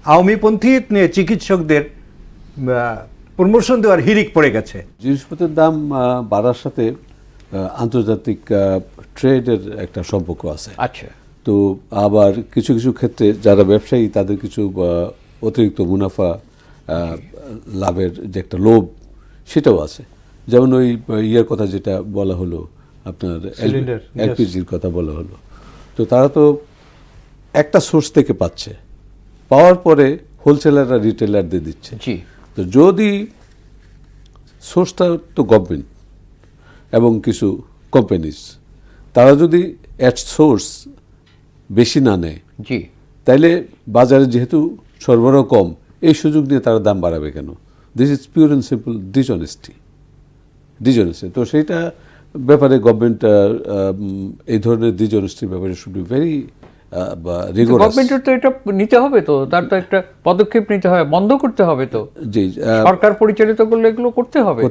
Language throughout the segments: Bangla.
আওয়ামীপন্থী চিকিৎসকদের প্রমোশন দেওয়ার হিড়িক পড়ে গেছে। জিনিসপত্রের দাম বাড়ার সাথে আন্তর্জাতিক ট্রেডের একটা সম্পর্ক আছে। আচ্ছা। তো আবার কিছু কিছু ক্ষেত্রে যারা ব্যবসায়ী তাদের কিছু অতিরিক্ত মুনাফা লাভের যে একটা লোভ সেটাও আছে। যেমন ওই ইয়ের কথা যেটা বলা হলো, আপনার এলপিজির কথা বলা হলো, তো তারা তো একটা সোর্স থেকে পাচ্ছে, পাওয়ার পরে হোলসেলাররা রিটেলারদের দিচ্ছে। জি। তো যদি সোর্সটা তো গভর্নমেন্ট এবং কিছু কোম্পানিজ, তারা যদি অ্যাট সোর্স বেশি না নেয়, জি, তাইলে বাজারে যেহেতু সরবরাহ কম, এই সুযোগ নিয়ে তারা দাম বাড়াবে কেন? This is pure and simple dishonesty. তো সেইটা ব্যাপারে গভর্নমেন্ট এই ধরনের ডিসঅনেস্টির ব্যাপারে শুড বি ভেরি রিগোরাস। গভর্নমেন্টের তো এটা নিতে হবে, তো তার তো একটা পদক্ষেপ নিতে হবে, বন্ধ করতে হবে। তো জি, সরকার পরিচালিত করলে এগুলো করতে হবে।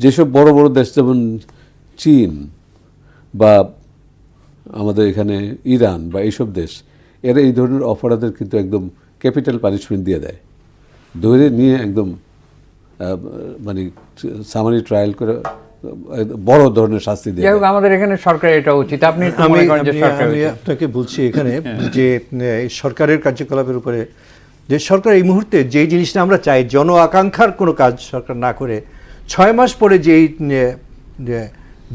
যেসব বড় বড় দেশ যেমন চীন বা আমাদের এখানে ইরান বা এইসব দেশ, এরা এই ধরনের অপরাধের কিন্তু একদম ক্যাপিটাল পানিশমেন্ট দিয়ে দেয়, ধরে নিয়ে একদম মানে সামারি ট্রায়াল করে বড় ধরনের শাস্তি দিয়ে। আমাদের এখানে সরকার এটা উচিত। আপনি আমি আপনাকে বলছি এখানে যে সরকারের কার্যকলাপের উপরে, যে সরকার এই মুহূর্তে যে জিনিসটা আমরা চাই, জন আকাঙ্ক্ষার কোনো কাজ সরকার না করে 6 মাস পরে যেই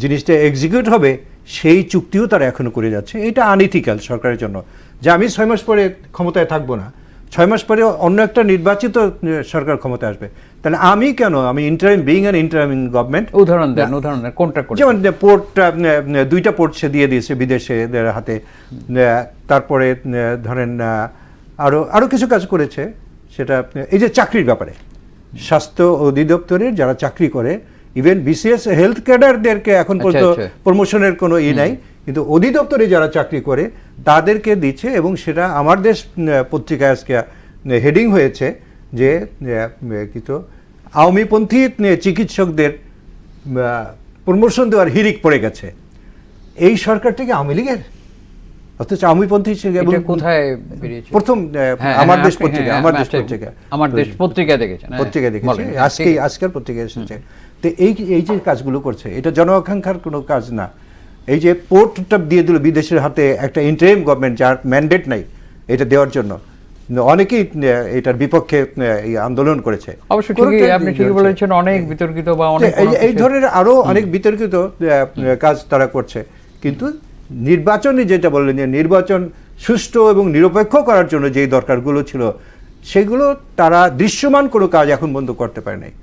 জিনিসটা এক্সিকিউট হবে সেই চুক্তিও তারা এখনো করে যাচ্ছে। এটা আনইথিক্যাল সরকারের জন্য, যে আমি 6 মাস পরে ক্ষমতায় থাকবো না, 6 মাস পরে অন্য একটা নির্বাচিত সরকার ক্ষমতায় আসবে, তাহলে আমি কেন, আমি interim being an interim government. উদাহরণ দেন কোনটা? যেমন পোর্টটা 2টা পোর্ট সে দিয়ে দিয়েছে বিদেশের হাতে, তারপরে ধরেন আরও কিছু কাজ করেছে। সেটা এই যে চাকরির ব্যাপারে, স্বাস্থ্য অধিদপ্তরের যারা চাকরি করে, ইভেন বিসিএস হেলথ ক্যাডারদেরকে এখন পর্যন্ত প্রমোশনের কোনো নাই, কিন্তু অধিদপ্তরে যারা চাকরি করে তাদেরকে দিচ্ছে। এবং সেটা আমার দেশ পত্রিকায় আজকে হেডিং হয়েছে যে কিন্তু আওয়ামীপন্থী চিকিৎসকদের প্রমোশন দেওয়ার হিড়িক পড়ে গেছে। এই সরকার থেকে আওয়ামী লীগের, অথচ আওয়ামীপন্থী কোথায় প্রথম আমার দেশ পত্রিকা, আমার দেশ পত্রিকা দেখেছেন, আজকের পত্রিকা এসেছে। তো এই যে কাজগুলো করছে, এটা জন আকাঙ্ক্ষার কোনো কাজ না। এই যে পোর্টটা দিয়ে দিল বিদেশের হাতে একটা ইন্টারিম গভর্নমেন্ট, যার ম্যান্ডেট নাই এটা দেওয়ার জন্য, অনেকেই এটার বিপক্ষে আন্দোলন করেছে। অবশ্যই আপনি ঠিকই বলেছেন, অনেক বিতর্কিত বা অনেক এই ধরনের আরো অনেক বিতর্কিত কাজ তারা করছে। কিন্তু নির্বাচনে যেটা বললেন, যে নির্বাচন সুষ্ঠু এবং নিরপেক্ষ করার জন্য যেই দরকারগুলো ছিল, সেগুলো তারা দৃশ্যমান কোনো কাজ এখন বন্ধ করতে পারে নাই।